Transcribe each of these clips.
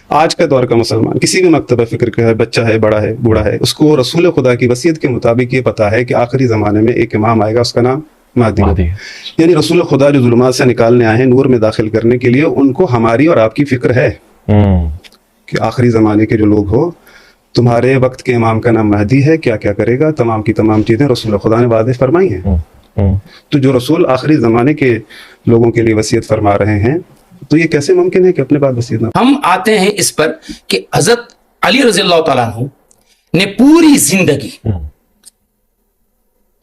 آج کا دور کا مسلمان کسی بھی مکتبہ فکر کا ہے، بچہ ہے، بڑا ہے، بوڑھا ہے، اس کو رسول خدا کی وصیت کے مطابق یہ پتا ہے کہ آخری زمانے میں ایک امام آئے گا، اس کا نام مہدی ہے۔ یعنی رسول خدا جو ظلمات سے نکالنے آئے ہیں، نور میں داخل کرنے کے لیے، ان کو ہماری اور آپ کی فکر ہے کہ آخری زمانے کے جو لوگ ہو، تمہارے وقت کے امام کا نام مہدی ہے، کیا کیا کرے گا، تمام کی تمام چیزیں رسول خدا نے واضح فرمائی ہیں۔ تو جو رسول آخری زمانے کے لوگوں کے لیے وصیت فرما رہے ہیں، تو یہ کیسے ممکن ہے کہ اپنے بعد وصیت نہ؟ ہم آتے ہیں اس پر کہ حضرت علی رضی اللہ تعالیٰ عنہ نے پوری زندگی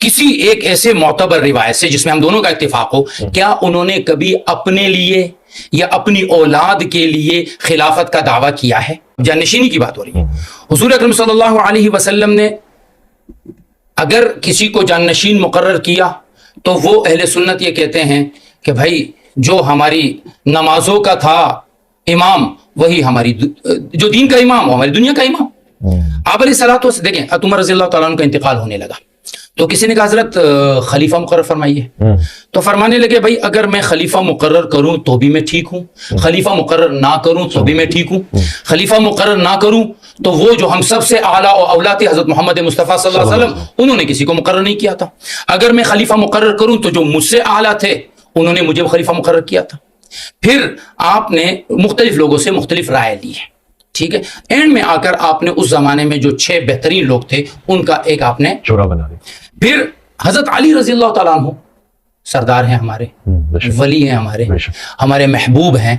کسی ایک ایسے معتبر روایت سے جس میں ہم دونوں کا اتفاق ہو، کیا انہوں نے کبھی اپنے لیے یا اپنی اولاد کے لیے خلافت کا دعویٰ کیا ہے؟ جانشینی کی بات ہو رہی ہے۔ حضور اکرم صلی اللہ علیہ وسلم نے اگر کسی کو جانشین مقرر کیا تو وہ اہل سنت یہ کہتے ہیں کہ بھائی جو ہماری نمازوں کا تھا امام، وہی ہماری جو دین کا امام، وہ ہماری دنیا کا امام۔ آپ علیہ الصلوۃ والسلام دیکھیں، عمر رضی اللہ تعالیٰ عنہ کا انتقال ہونے لگا تو کسی نے کہا حضرت خلیفہ مقرر فرمائیے، تو فرمانے لگے بھائی اگر میں خلیفہ مقرر کروں تو بھی میں ٹھیک ہوں، خلیفہ مقرر نہ کروں تو بھی میں ٹھیک ہوں۔ خلیفہ مقرر نہ کروں تو وہ جو ہم سب سے اعلیٰ و اولیٰ تھے حضرت محمد مصطفیٰ صلی اللہ علیہ وسلم، انہوں نے کسی کو مقرر نہیں کیا تھا۔ اگر میں خلیفہ مقرر کروں تو جو مجھ سے اعلیٰ تھے انہوں نے مجھے خلیفہ مقرر کیا تھا۔ پھر آپ نے مختلف لوگوں سے مختلف رائے لی ہے، ٹھیک ہے، اینڈ میں آ کر آپ نے اس زمانے میں جو 6 بہترین لوگ تھے ان کا ایک آپ نے جوڑا بنا دیا۔ پھر حضرت علی رضی اللہ تعالیٰ عنہ سردار ہیں ہمارے، ولی ہیں ہمارے محبوب ہیں،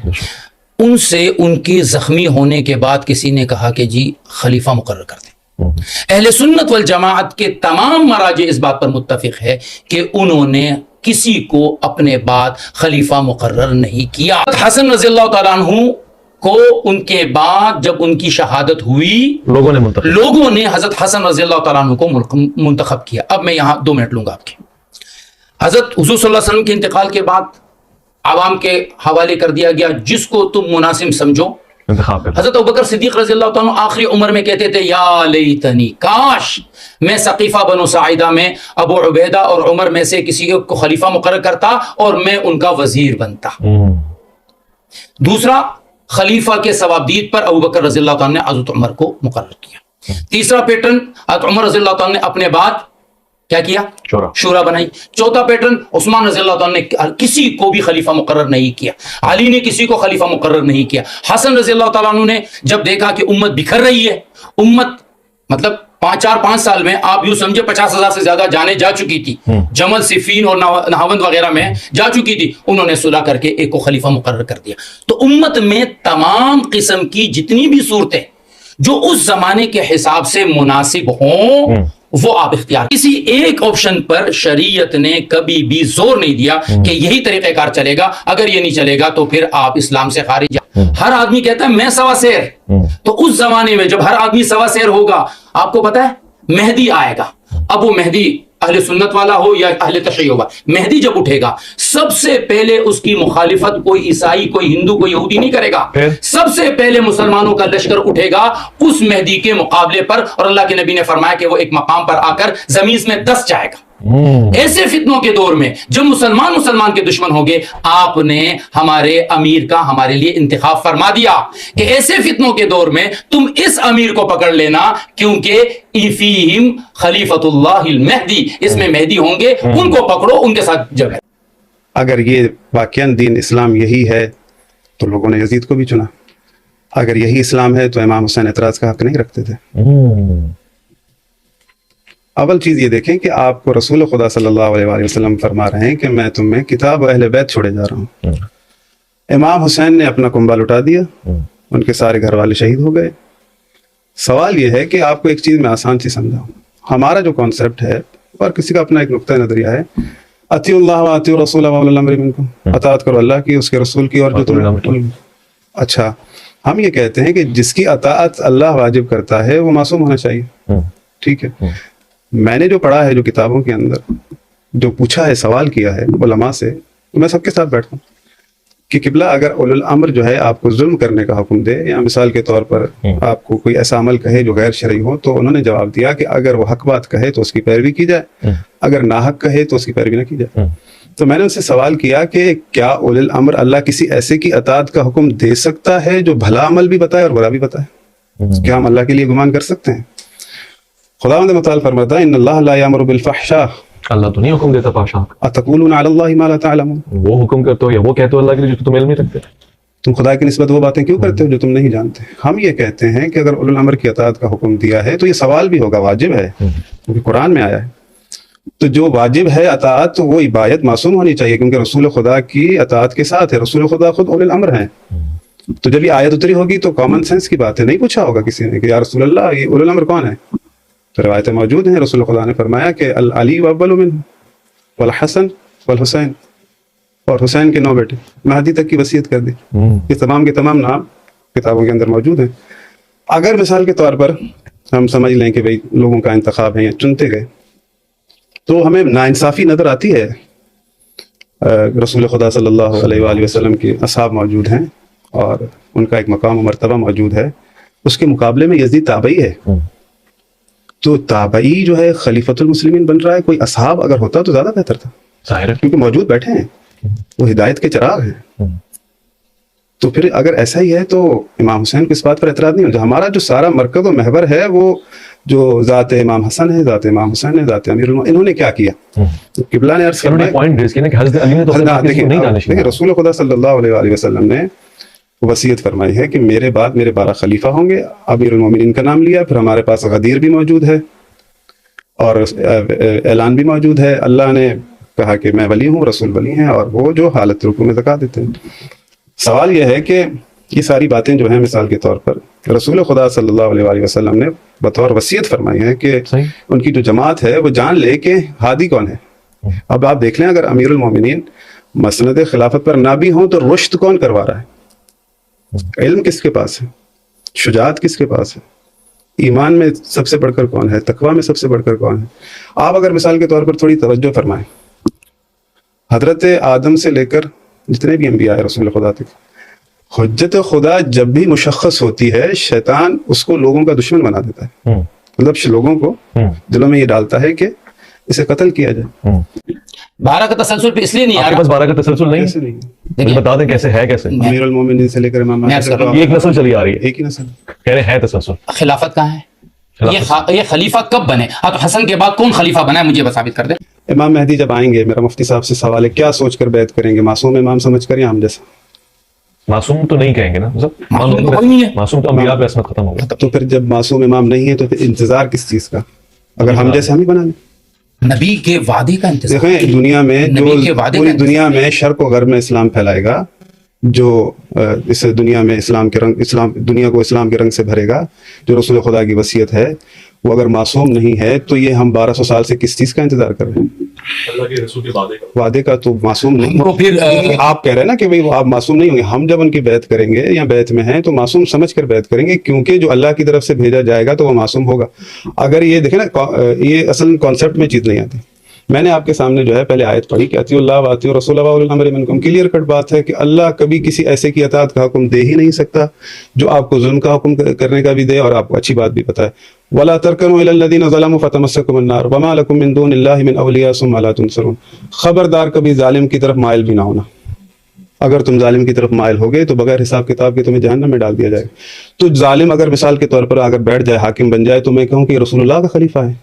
ان سے ان کے زخمی ہونے کے بعد کسی نے کہا کہ جی خلیفہ مقرر کر دیں۔ اہل سنت والجماعت کے تمام مراجع اس بات پر متفق ہے کہ انہوں نے کسی کو اپنے بعد خلیفہ مقرر نہیں کیا۔ حسن رضی اللہ تعالیٰ عنہ کو ان کے بعد جب ان کی شہادت ہوئی، لوگوں نے حضرت حسن رضی اللہ تعالیٰ عنہ کو منتخب کیا۔ اب میں یہاں 2 منٹ لوں گا آپ کے۔ حضرت حضور صلی اللہ علیہ وسلم کے انتقال کے بعد عوام کے حوالے کر دیا گیا، جس کو تم مناسب سمجھو۔ حضرت ابوبکر صدیق رضی اللہ تعالیٰ عنہ آخری عمر میں کہتے تھے یا لیتنی، کاش میں سقیفہ بنو ساعدہ میں ابو عبیدہ اور عمر میں سے کسی کو خلیفہ مقرر کرتا اور میں ان کا وزیر بنتا۔ دوسرا، خلیفہ کے ثوابدید پر ابوبکر رضی اللہ تعالیٰ نے حضرت عمر کو مقرر کیا۔ تیسرا پیٹرن، حضرت عمر رضی اللہ تعالیٰ نے اپنے بعد کیا کیا؟ شورا بنائی۔ چوتھا پیٹرن، عثمان رضی اللہ تعالیٰ نے کسی کو بھی خلیفہ مقرر نہیں کیا، علی نے کسی کو خلیفہ مقرر نہیں کیا۔ حسن رضی اللہ تعالیٰ عنہ نے جب دیکھا کہ امت بکھر رہی ہے، امت مطلب 4-5 سال میں آپ یوں سمجھے 50,000 سے زیادہ جانیں جا چکی تھی، جمل، صفین اور نہاوند وغیرہ میں جا چکی تھی، انہوں نے صلح کر کے ایک کو خلیفہ مقرر کر دیا۔ تو امت میں تمام قسم کی جتنی بھی صورتیں جو اس زمانے کے حساب سے مناسب ہوں وہ آپ اختیار۔ کسی ایک آپشن پر شریعت نے کبھی بھی زور نہیں دیا کہ یہی طریقہ کار چلے گا، اگر یہ نہیں چلے گا تو پھر آپ اسلام سے خارج۔ ہر آدمی کہتا ہے میں سوا سیر، تو اس زمانے میں جب ہر آدمی سوا سیر ہوگا، آپ کو پتا ہے مہدی آئے گا، اب وہ مہدی اہل سنت والا ہو یا اہل تشیع ہوا، مہدی جب اٹھے گا سب سے پہلے اس کی مخالفت کوئی عیسائی، کوئی ہندو، کوئی یہودی نہیں کرے گا، سب سے پہلے مسلمانوں کا لشکر اٹھے گا اس مہدی کے مقابلے پر، اور اللہ کے نبی نے فرمایا کہ وہ ایک مقام پر آ کر زمین میں دس جائے گا۔ ایسے فتنوں کے دور میں جب مسلمان کے دشمن ہو گئے، آپ نے ہمارے امیر کا ہمارے لیے انتخاب فرما دیا کہ ایسے فتنوں کے دور میں تم اس امیر کو پکڑ لینا، کیونکہ فیہم خلیفۃ اللہ المہدی، اس میں مہدی ہوں گے، ان کو پکڑو، ان کے ساتھ جگہ۔ اگر یہ واقعاً دین اسلام یہی ہے تو لوگوں نے یزید کو بھی چنا، اگر یہی اسلام ہے تو امام حسین اعتراض کا حق نہیں رکھتے تھے۔ اول چیز یہ دیکھیں کہ آپ کو رسول خدا صلی اللہ علیہ وآلہ وسلم فرما رہے ہیں کہ میں تمہیں کتاب و اہل بیت چھوڑے جا رہا ہوں۔ امام حسین نے اپنا کنبہ لٹا دیا، ان کے سارے گھر والے شہید ہو گئے۔ سوال یہ ہے کہ آپ کو ایک چیز میں آسان سی سمجھاؤں، ہمارا جو کانسیپٹ ہے اور کسی کا اپنا ایک نقطہ نظریہ ہے، اطیعوا اللہ و اطیعوا الرسول واولی الامر منکم، اطاعت کرو اللہ کی، اس کے رسول کی، اور جو تم۔ اچھا، ہم یہ کہتے ہیں کہ جس کی اطاعت اللہ واجب کرتا ہے وہ معصوم ہونا چاہیے، ٹھیک ہے۔ میں نے جو پڑھا ہے، جو کتابوں کے اندر جو پوچھا ہے، سوال کیا ہے علماء سے، میں سب کے ساتھ بیٹھتا ہوں کہ قبلہ اگر اولو الامر جو ہے آپ کو ظلم کرنے کا حکم دے، یا مثال کے طور پر آپ کو کوئی ایسا عمل کہے جو غیر شرعی ہو، تو انہوں نے جواب دیا کہ اگر وہ حق بات کہے تو اس کی پیروی کی جائے، اگر ناحق کہے تو اس کی پیروی نہ کی جائے۔ تو میں نے ان سے سوال کیا کہ کیا اولی الامر اللہ کسی ایسے کی اطاعت کا حکم دے سکتا ہے جو بھلا عمل بھی بتائے اور برا بھی بتائے؟ کیا ہم اللہ کے لیے گمان کر سکتے ہیں؟ خداوند متعال فرماتا ہے ان اللہ لا یامر بالفحشاء، اللہ تو نہیں حکم دیتا فحشا، اتقولون علی اللہ ما لا تعلمون، وہ حکم کرتے ہو یا وہ کہتے ہو اللہ کے لیے جو تم علم نہیں رکھتے؟ تم خدا کی نسبت وہ باتیں کیوں کرتے ہو جو تم نہیں جانتے؟ ہم یہ کہتے ہیں کہ اگر اولی الامر کی اطاعت کا حکم دیا ہے تو یہ سوال بھی ہوگا، واجب ہے کیونکہ قرآن میں آیا ہے، تو جو واجب ہے اطاعت تو وہ عبادت معصوم ہونی چاہیے کیونکہ رسول خدا کی اطاعت کے ساتھ ہے، رسول خدا خود اولی الامر ہیں۔ تو جب یہ آیت اتری ہوگی تو کامن سینس کی بات ہے، نہیں پوچھا ہوگا کسی نے کہ یا رسول اللہ یہ اولی الامر کون ہے؟ تو روایتیں موجود ہیں، رسول خدا نے فرمایا کہ العلی واول منہ والحسن والحسین، اور حسین کے 9 بیٹے، مہدی تک کی وصیت کر دی۔ یہ تمام کے تمام نام کتابوں کے اندر موجود ہیں۔ اگر مثال کے طور پر ہم سمجھ لیں کہ بھئی لوگوں کا انتخاب ہے یا چنتے گئے تو ہمیں ناانصافی نظر آتی ہے۔ رسول خدا صلی اللہ علیہ وآلہ وسلم کے اصحاب موجود ہیں اور ان کا ایک مقام و مرتبہ موجود ہے، اس کے مقابلے میں یزید تابعی ہے، تو تابعی جو ہے خلیفۃ المسلمین بن رہا ہے، کوئی اصحاب اگر ہوتا تو زیادہ بہتر تھا، ظاہر ہے کیونکہ موجود بیٹھے ہیں، وہ ہدایت کے چراغ ہیں۔ تو پھر اگر ایسا ہی ہے تو امام حسین کو اس بات پر اعتراض نہیں ہوتا۔ ہمارا جو سارا مرکز و محور ہے وہ جو ذات امام حسن ہے، ذات امام حسین ہے، ذات امیر المومنین، انہوں نے کیا کیا؟ قبلہ نے عرض فرمایا، پوائنٹ ریز کیا نا کہ حضرت علی نے تو دیکھیں رسول خدا صلی اللہ علیہ وآلہ وسلم نے وصیت فرمائی ہے کہ میرے بعد میرے 12 خلیفہ ہوں گے، امیر المومنین کا نام لیا، پھر ہمارے پاس غدیر بھی موجود ہے اور اعلان بھی موجود ہے، اللہ نے کہا کہ میں ولی ہوں، رسول ولی ہیں، اور وہ جو حالت رکوع میں زکوٰۃ دیتے ہیں۔ سوال یہ ہے کہ یہ ساری باتیں جو ہیں مثال کے طور پر رسول خدا صلی اللہ علیہ وآلہ وسلم نے بطور وصیت فرمائی ہے کہ ان کی جو جماعت ہے وہ جان لے کہ ہادی کون ہے۔ اب آپ دیکھ لیں اگر امیر المومنین مسند خلافت پر نہ بھی ہوں تو رشد کون کروا رہا ہے؟ علم کس کے پاس ہے؟ شجاعت کس کے پاس ہے؟ ایمان میں سب سے بڑھ کر کون ہے؟ تقوی میں سب سے بڑھ کر کون ہے؟ آپ اگر مثال کے طور پر تھوڑی توجہ فرمائیں، حضرت آدم سے لے کر جتنے بھی انبیاء رسول خدا تک، حجت خدا جب بھی مشخص ہوتی ہے شیطان اس کو لوگوں کا دشمن بنا دیتا ہے، مطلب لوگوں کو دلوں میں یہ ڈالتا ہے کہ اسے قتل کیا جائے۔ 12 کا تسلسل پہ اس لیے نہیں آ رہا، بس 12 کا تسلسل نہیں ایسے نہیں، مجھے بتا دیں کیسے ہے، کیسے امیر المومنین سے لے کر امام حسن یہ ایک نسل چلی آ رہی ہے، ایک ہی نسل۔ کہہ رہے ہیں تسلسل۔ خلافت کہاں ہے؟ یہ خلیفہ کب بنے؟ اب حسن کے بعد کون خلیفہ بنا ہے مجھے بس ثابت کر دیں۔ امام مہدی جب آئیں گے، میرا مفتی صاحب سے سوال ہے کیا سوچ کر بیعت کریں گے؟ معصوم امام سمجھ کر یا ہم جیسا؟ معصوم تو نہیں کہیں گے نا، معصوم تو کوئی نہیں ہے، معصوم تو انبیاء پہ عصمت ختم ہو گیا۔ تو پھر جب معصوم امام نہیں ہے تو پھر انتظار کس چیز کا؟ اگر ہم جیسے ہم ہی بنا لیں۔ نبی کے وعدے کا انتظار۔ دیکھیں دنیا میں نبی کے جو وعدے پوری کا دنیا میں شرق و غرب میں اسلام پھیلائے گا، جو اس دنیا میں اسلام کے رنگ، اسلام دنیا کو اسلام کے رنگ سے بھرے گا، جو رسول خدا کی وصیت ہے، وہ اگر معصوم نہیں ہے تو یہ ہم 1200 سال سے کس چیز کا انتظار کر رہے ہیں؟ اللہ کے رسول کے وعدے کا تو معصوم نہیں۔ وہ پھر آپ کہہ رہے ہیں نا کہ وہ آپ معصوم نہیں ہوں گے، ہم جب ان کی بیعت کریں گے یا بیعت میں ہیں تو معصوم سمجھ کر بیعت کریں گے، کیونکہ جو اللہ کی طرف سے بھیجا جائے گا تو وہ معصوم ہوگا۔ اگر یہ دیکھیں نا، یہ اصل کانسیپٹ میں چیز نہیں آتی۔ میں نے آپ کے سامنے جو ہے پہلے آیت پڑھی کہ اطیعوا اللہ واطیعوا الرسول واولی الامر منکم، کلیئر کٹ بات ہے کہ اللہ کبھی کسی ایسے کی اطاعت کا حکم دے ہی نہیں سکتا جو آپ کو ظلم کا حکم کرنے کا بھی دے اور آپ کو اچھی بات بھی بتائے۔ ولا ترکنوا الی الذین ظلموا فتمسکم النار وما لکم من دون اللہ من اولیاء ثم لا تنصرون، خبردار کبھی ظالم کی طرف مائل بھی نہ ہونا۔ اگر تم ظالم کی طرف مائل ہو گئے تو بغیر حساب کتاب کے تمہیں جہنم میں ڈال دیا جائے گا۔ تو ظالم اگر مثال کے طور پر اگر بیٹھ جائے، حاکم بن جائے، تو میں کہوں کہ رسول اللہ کا خلیفہ ہے۔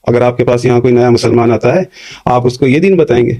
اگر آپ کے پاس یہاں کوئی نیا مسلمان آتا ہے، آپ اس کو یہ دین بتائیں گے